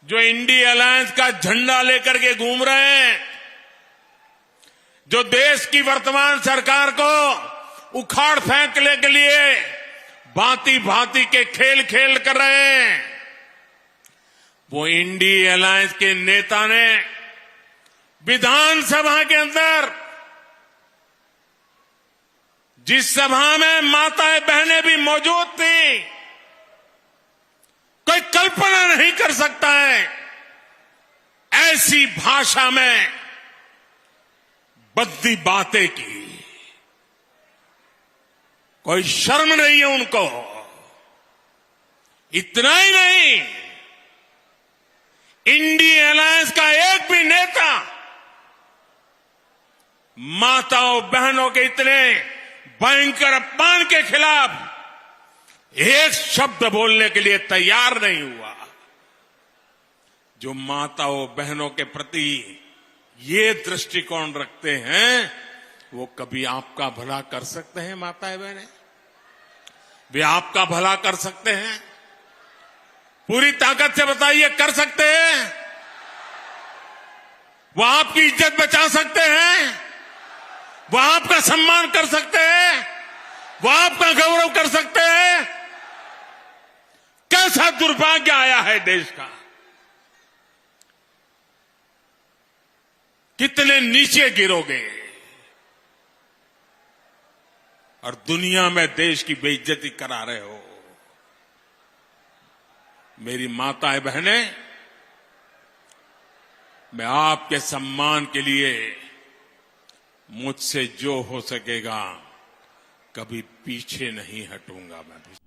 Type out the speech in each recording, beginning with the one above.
जो India alliance का झंडा लेकर के घूम रहे हैं, जो देश की वर्तमान सरकार को उखाड़ फेंकने के लिए भांति भांति के खेल खेल कर रहे हैं, वो इंडिया अलायंस के नेता ने विधानसभा के अंदर, जिस सभा में माताएं बहनें भी मौजूद थी, कोई कल्पना नहीं कर सकता है ऐसी भाषा में भद्दी बातें की। कोई शर्म नहीं है उनको। इतना ही नहीं, इंडिया अलायंस का एक भी नेता माताओं बहनों के इतने भयंकर अपमान के खिलाफ एक शब्द बोलने के लिए तैयार नहीं हुआ। जो माताओं बहनों के प्रति ये दृष्टिकोण रखते हैं, वो कभी आपका भला कर सकते हैं? माताएं बहनें, वे आपका भला कर सकते हैं? पूरी ताकत से बताइए, कर सकते हैं? वो आपकी इज्जत बचा सकते हैं? वो आपका सम्मान कर सकते हैं? वो आपका गौरव कर सकते हैं? कैसा दुर्भाग्य आया है देश का। कितने नीचे गिरोगे और दुनिया में देश की बेइज्जती करा रहे हो। मेरी माताएं बहनें, मैं आपके सम्मान के लिए मुझसे जो हो सकेगा कभी पीछे नहीं हटूंगा। मैं भी।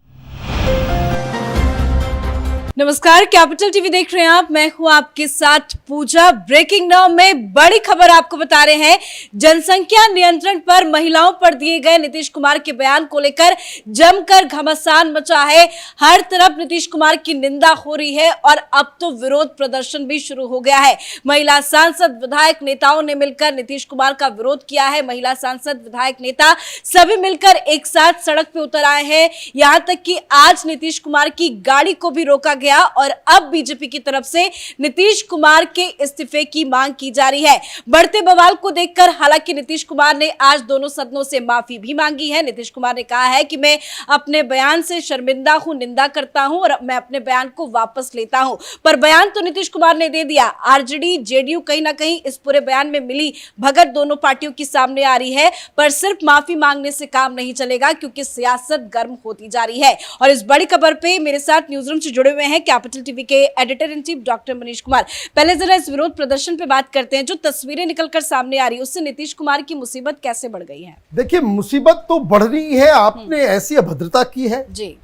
नमस्कार, कैपिटल टीवी देख रहे हैं आप। मैं हूं आपके साथ पूजा। ब्रेकिंग नाउ में बड़ी खबर आपको बता रहे हैं। जनसंख्या नियंत्रण पर महिलाओं पर दिए गए नीतीश कुमार के बयान को लेकर जमकर घमासान मचा है। हर तरफ नीतीश कुमार की निंदा हो रही है और अब तो विरोध प्रदर्शन भी शुरू हो गया है। महिला सांसद, विधायक, नेताओं ने मिलकर नीतीश कुमार का विरोध किया है। महिला सांसद, विधायक, नेता सभी मिलकर एक साथ सड़क पे उतर आए हैं। यहां तक कि आज नीतीश कुमार की गाड़ी को भी रोका गया और अब बीजेपी की तरफ से नीतीश कुमार के इस्तीफे की मांग की जा रही है। बढ़ते बवाल को देखकर हालांकि नीतीश कुमार ने आज दोनों सदनों से माफी भी मांगी है। नीतीश कुमार ने कहा है कि मैं अपने बयान से शर्मिंदा हूं, निंदा करता हूं और मैं अपने बयान को वापस लेता हूं। पर बयान तो नीतीश कुमार ने दे दिया। आरजेडी, जेडीयू कहीं ना कहीं इस पूरे बयान में मिली भगत दोनों पार्टियों की सामने आ रही है। पर सिर्फ माफी मांगने से काम नहीं चलेगा, क्योंकि सियासत गर्म होती जा रही है। और इस बड़ी खबर पे मेरे साथ न्यूज रूम से जुड़े हुए हैं कैपिटल टीवी के editor in chief doctor Manish Kumar. पहले जरा इस विरोध प्रदर्शन पे बात करते हैं। जो तस्वीरें निकलकर सामने आ रही है, उससे नीतीश कुमार की मुसीबत कैसे बढ़ गई है? देखिए, मुसीबत तो बढ़ रही है। आपने ऐसी अभद्रता की है जी।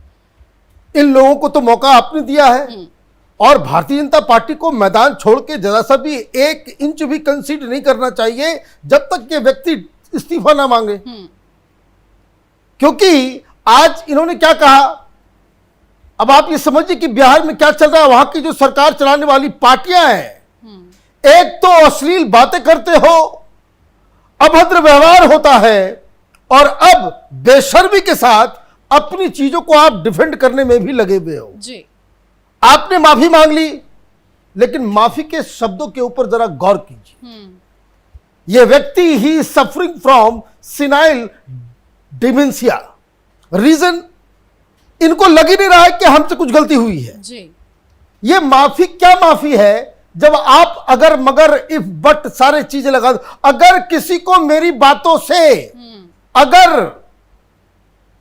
इन लोगों को तो मौका आपने दिया है और भारतीय जनता पार्टी को मैदान छोड़ के जरा सा भी 1 इंच भी कंसीड नहीं करना चाहिए जब तक ये व्यक्ति इस्तीफा ना मांगे। क्योंकि आज इन्होंने क्या कहा, अब आप ये समझिए कि बिहार में क्या चल रहा है। वहां की जो सरकार चलाने वाली पार्टियां हैं, एक तो अश्लील बातें करते हो, अभद्र व्यवहार होता है और अब बेशर्मी के साथ अपनी चीजों को आप डिफेंड करने में भी लगे हुए हो जी। आपने माफी मांग ली, लेकिन माफी के शब्दों के ऊपर जरा गौर कीजिए। यह व्यक्ति ही suffering from senile dementia. Reason, इनको लग ही नहीं रहा है कि हमसे कुछ गलती हुई है जी। ये माफी क्या माफी है जब आप अगर मगर इफ बट सारे चीजें लगा। अगर किसी को मेरी बातों से अगर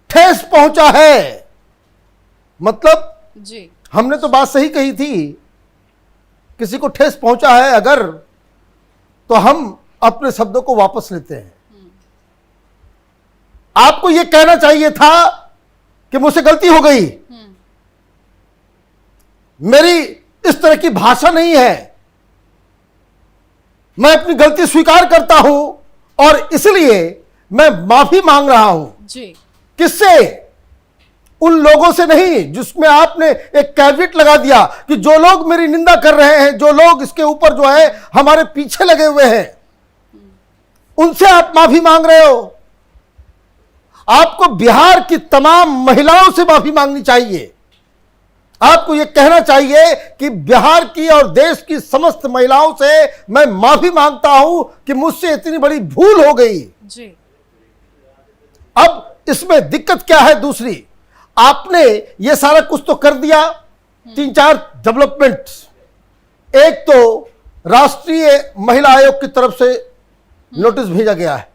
ठेस पहुंचा है, मतलब जी, हमने तो बात सही कही थी, किसी को ठेस पहुंचा है अगर, तो हम अपने शब्दों को वापस लेते हैं। आपको यह कहना चाहिए था कि मुझसे गलती हो गई, मेरी इस तरह की भाषा नहीं है, मैं अपनी गलती स्वीकार करता हूं और इसलिए मैं माफी मांग रहा हूं जी। किससे? उन लोगों से नहीं जिसमें आपने एक कैविट लगा दिया कि जो लोग मेरी निंदा कर रहे हैं, जो लोग इसके ऊपर जो है हमारे पीछे लगे हुए हैं, उनसे आप माफी मांग रहे हो। आपको बिहार की तमाम महिलाओं से माफी मांगनी चाहिए। आपको यह कहना चाहिए कि बिहार की और देश की समस्त महिलाओं से मैं माफी मांगता हूं कि मुझसे इतनी बड़ी भूल हो गई जी। अब इसमें दिक्कत क्या है? दूसरी, आपने यह सारा कुछ तो कर दिया, 3-4 डेवलपमेंट। एक तो राष्ट्रीय महिला आयोग की तरफ से नोटिस भेजा गया है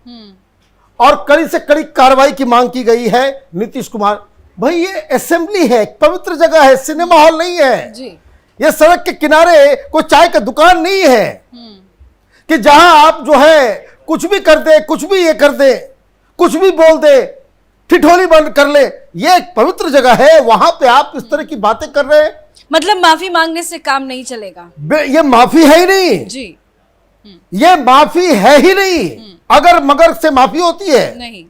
और कड़ी से कड़ी कार्रवाई की मांग की गई है नीतीश कुमार। भाई ये असेंबली है, पवित्र जगह है, सिनेमा हॉल नहीं है जी। ये सड़क के किनारे कोई चाय का दुकान नहीं है कि जहां आप जो है कुछ भी कर दे, कुछ भी ये कर दे, कुछ भी बोल दे, ठिठोली बंद कर ले। ये एक पवित्र जगह है, वहां पे आप इस तरह की बातें कर रहे हैं। मतलब माफी मांगने से काम नहीं चलेगा। ये माफी है ही नहीं जी। ये माफी है ही नहीं। अगर मगर से माफी होती है नहीं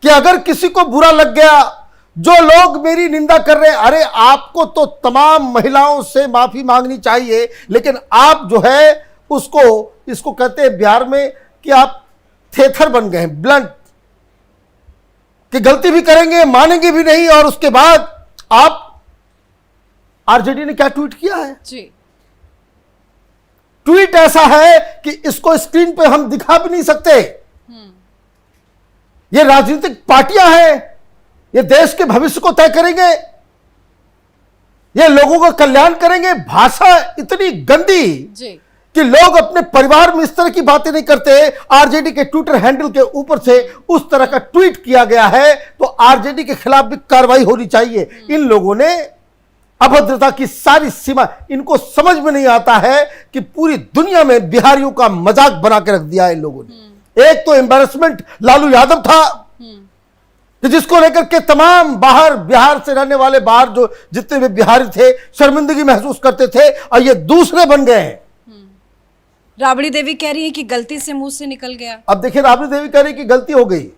कि अगर किसी को बुरा लग गया, जो लोग मेरी निंदा कर रहे हैं, अरे आपको तो तमाम महिलाओं से माफी मांगनी चाहिए, लेकिन आप जो है उसको, इसको कहते हैं बिहार में कि आप थेथर बन गए हैं, ब्लंट, कि गलती भी करेंगे मानेंगे भी नहीं। और उसके बाद आप, आरजेडी ने क्या ट्वीट किया है जी। ट्वीट ऐसा है कि इसको स्क्रीन पे हम दिखा भी नहीं सकते। ये राजनीतिक पार्टियां हैं, ये देश के भविष्य को तय करेंगे, ये लोगों का कल्याण करेंगे। भाषा इतनी गंदी जी। कि लोग अपने परिवार में इस तरह की बातें नहीं करते। आरजेडी के ट्विटर हैंडल के ऊपर से उस तरह का ट्वीट किया गया है, तो आरजेडी के खिलाफ भी कार्रवाई होनी चाहिए। इन लोगों ने अभद्रता की सारी सीमा, इनको समझ में नहीं आता है कि पूरी दुनिया में बिहारियों का मजाक बना के रख दिया है इन लोगों ने। एक तो एम्बैरेसमेंट लालू यादव था कि जिसको लेकर के तमाम बाहर, बिहार से रहने वाले बाहर जो जितने भी बिहारी थे शर्मिंदगी महसूस करते थे, और ये दूसरे बन गए हैं। राबड़ी देवी कह रही है कि गलती से मुंह से निकल गया। अब देखिए, राबड़ी देवी कह रही कि गलती हो गई,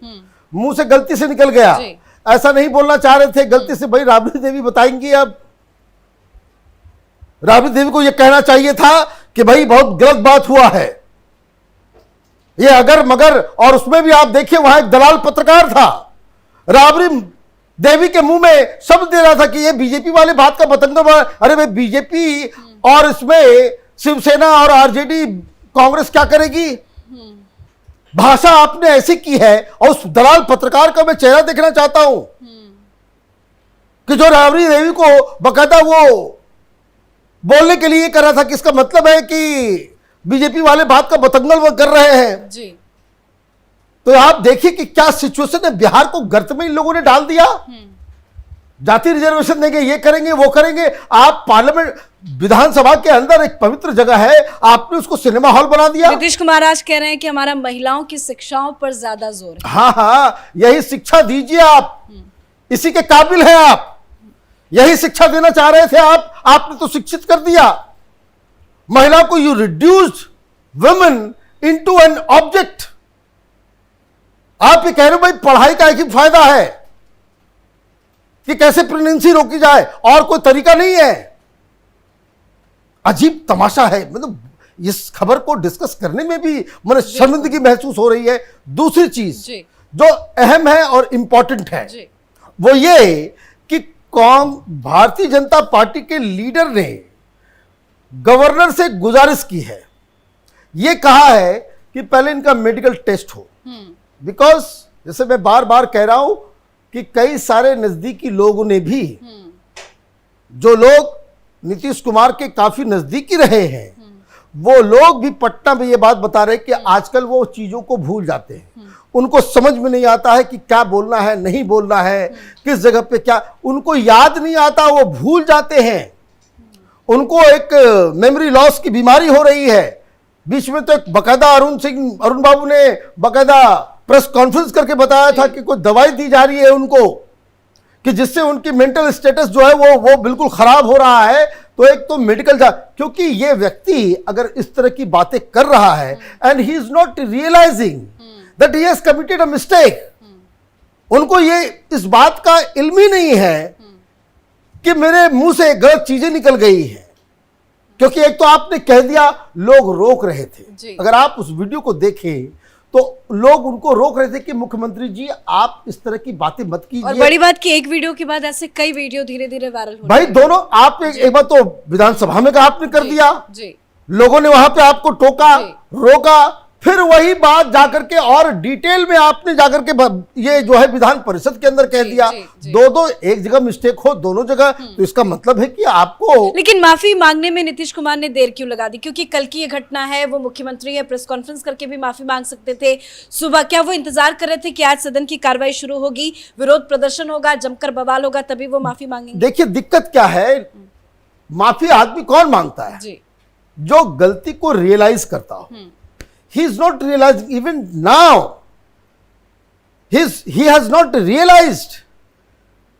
मुंह से गलती से निकल गया, ऐसा नहीं बोलना चाह रहे थे, गलती से। भाई राबड़ी देवी बताएंगी। अब राबड़ी देवी को यह कहना चाहिए था कि भाई बहुत गलत बात हुआ है, ये अगर मगर। और उसमें भी आप देखिए, वहां एक दलाल पत्रकार था, राबड़ी देवी के मुंह में शब्द दे रहा था कि ये बीजेपी वाले बात का बतंगड़। अरे भाई, बीजेपी और इसमें शिवसेना और आरजेडी, कांग्रेस क्या करेगी? भाषा आपने ऐसी की है। और उस दलाल पत्रकार का मैं चेहरा देखना चाहता हूं कि जो राबड़ी देवी को बकायदा वो बोलने के लिए कर रहा था कि इसका मतलब है कि बीजेपी वाले बात का बतंगड़ वो कर रहे हैं जी। तो आप देखिए कि क्या सिचुएशन है। बिहार को गर्त में इन लोगों ने डाल दिया। जाति रिजर्वेशन देंगे, ये करेंगे, वो करेंगे। आप पार्लियामेंट, विधानसभा के अंदर एक पवित्र जगह है, आपने उसको सिनेमा हॉल बना दिया। नीतीश कुमार आज कह रहे हैं कि हमारा महिलाओं की शिक्षाओं पर ज्यादा जोर है। हाँ, यही शिक्षा दीजिए आप, इसी के काबिल है आप, यही शिक्षा देना चाह रहे थे आप, आपने तो शिक्षित कर दिया महिला को। You reduced women into an object. आप ये कह रहे हो भाई पढ़ाई का एक ही फायदा है कि कैसे प्रेगनेंसी रोकी जाए, और कोई तरीका नहीं है। अजीब तमाशा है। मतलब इस खबर को डिस्कस करने में भी मुझे शर्मिंदगी महसूस हो रही है। दूसरी चीज जो अहम है और इंपॉर्टेंट है वो ये कि भारतीय जनता पार्टी के लीडर ने गवर्नर से गुजारिश की है, ये कहा है कि पहले इनका मेडिकल टेस्ट हो। बिकॉज जैसे मैं बार बार कह रहा हूं कि कई सारे नजदीकी लोगों ने भी, जो लोग नीतीश कुमार के काफी नजदीकी रहे हैं, वो लोग भी पटना में ये बात बता रहे कि आजकल वो चीजों को भूल जाते हैं। उनको समझ में नहीं आता है कि क्या बोलना है, नहीं बोलना है, किस जगह पे क्या, उनको याद नहीं आता, वो भूल जाते हैं। उनको एक मेमोरी लॉस की बीमारी हो रही है। बीच में तो एक बकायदा अरुण बाबू ने बकायदा प्रेस कॉन्फ्रेंस करके बताया था कि कोई दवाई दी जा रही है उनको कि जिससे उनकी मेंटल स्टेटस जो है वो बिल्कुल खराब हो रहा है। तो एक तो मेडिकल क्योंकि ये व्यक्ति अगर इस तरह की बातें कर रहा है and he is not realising that he has committed a mistake, उनको ये इस बात का इल्म ही नहीं है कि मेरे मुंह से गलत चीजें निकल गई है। क्योंकि एक तो आपने कह दिया, लोग रोक रहे थे। अगर आप उस वीडियो को देखें तो लोग उनको रोक रहे थे कि मुख्यमंत्री जी आप इस तरह की बातें मत और कीजिए। बड़ी बात कि एक वीडियो के बाद ऐसे कई वीडियो धीरे धीरे वायरल हो भाई दोनों आपने एक बार तो विधानसभा में का आपने कर दिया, जी लोगों ने वहां पे आपको टोका, जी। रोका, फिर वही बात जाकर के और डिटेल में आपने जाकर के ये जो है विधान परिषद के अंदर कह जी, दिया। जी, जी। दो एक जगह मिस्टेक हो दोनों जगह, तो इसका मतलब है कि आपको। लेकिन माफी मांगने में नीतीश कुमार ने देर क्यों लगा दी? क्योंकि कल की ये घटना है, वो मुख्यमंत्री है, प्रेस कॉन्फ्रेंस करके भी माफी मांग सकते थे सुबह। क्या वो इंतजार कर रहे थे कि आज सदन की कार्रवाई शुरू होगी, विरोध प्रदर्शन होगा, जमकर बवाल होगा, तभी वो माफी मांगेंगे? देखिए दिक्कत क्या है, माफी आदमी कौन मांगता है? जी जो गलती को रियलाइज करता हो। He is not realise even now, he has not realised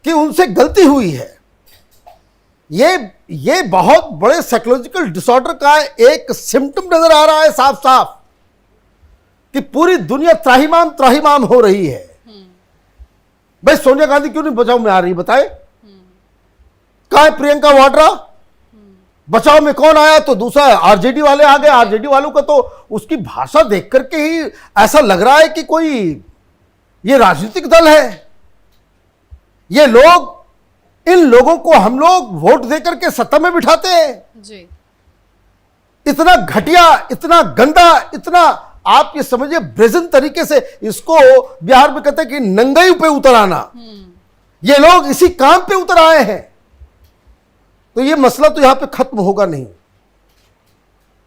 कि उनसे गलती हुई है। ये बहुत बड़े साइकोलॉजिकल डिसऑर्डर का एक सिम्टम नजर आ रहा है साफ साफ, कि पूरी दुनिया त्राहिमाम त्राहिमाम हो रही है। भाई सोनिया गांधी क्यों नहीं बचाव में आ रही बताए? कहां है प्रियंका वाड्रा? बचाव में कौन आया? तो दूसरा आरजेडी वाले आ गए। आरजेडी वालों का तो उसकी भाषा देख करके ही ऐसा लग रहा है कि कोई ये राजनीतिक दल है। ये लोग, इन लोगों को हम लोग वोट देकर के सत्ता में बिठाते हैं। जी इतना घटिया, इतना गंदा, इतना आप ये समझिए ब्रेजन तरीके से इसको बिहार में कहते हैं कि नंगाई पे उतर आना। ये लोग इसी काम पे उतर आए हैं, तो ये मसला तो यहां पे खत्म होगा नहीं।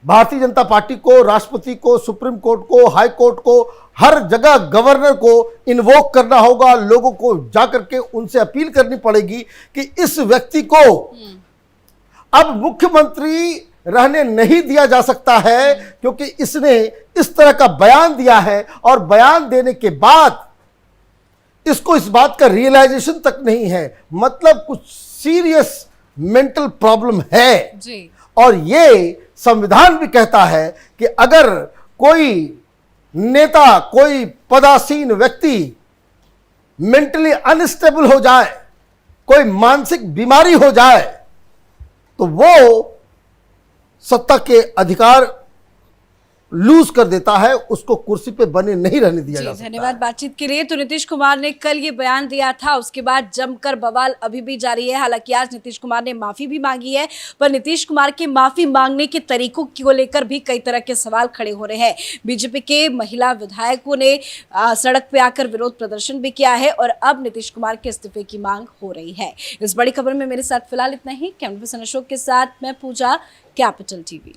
भारतीय जनता पार्टी को, राष्ट्रपति को, सुप्रीम कोर्ट को, हाई कोर्ट को, हर जगह गवर्नर को इन्वोक करना होगा। लोगों को जाकर के उनसे अपील करनी पड़ेगी कि इस व्यक्ति को अब मुख्यमंत्री रहने नहीं दिया जा सकता है, क्योंकि इसने इस तरह का बयान दिया है, और बयान देने के बाद इसको इस बात का रियलाइजेशन तक नहीं है, मतलब कुछ सीरियस मेंटल प्रॉब्लम है। जी और ये संविधान भी कहता है कि अगर कोई नेता, कोई पदासीन व्यक्ति मेंटली अनस्टेबल हो जाए, कोई मानसिक बीमारी हो जाए, तो वो सत्ता के अधिकार लूज कर देता है, उसको कुर्सी पे बने नहीं रहने दिया जा सकता। धन्यवाद बातचीत के लिए। तो नीतीश कुमार ने कल ये बयान दिया था, उसके बाद जमकर बवाल अभी भी जारी है। हालांकि आज नीतीश कुमार ने माफी भी मांगी है, पर नीतीश कुमार के माफी मांगने के तरीकों को लेकर भी कई तरह के सवाल खड़े हो रहे हैं। बीजेपी के महिला विधायकों ने सड़क पे आकर विरोध प्रदर्शन भी किया है, और अब नीतीश कुमार के इस्तीफे की मांग हो रही है। इस बड़ी खबर में मेरे साथ फिलहाल इतना ही। कैमरा पर्सन अशोक के साथ मैं पूजा, कैपिटल टीवी।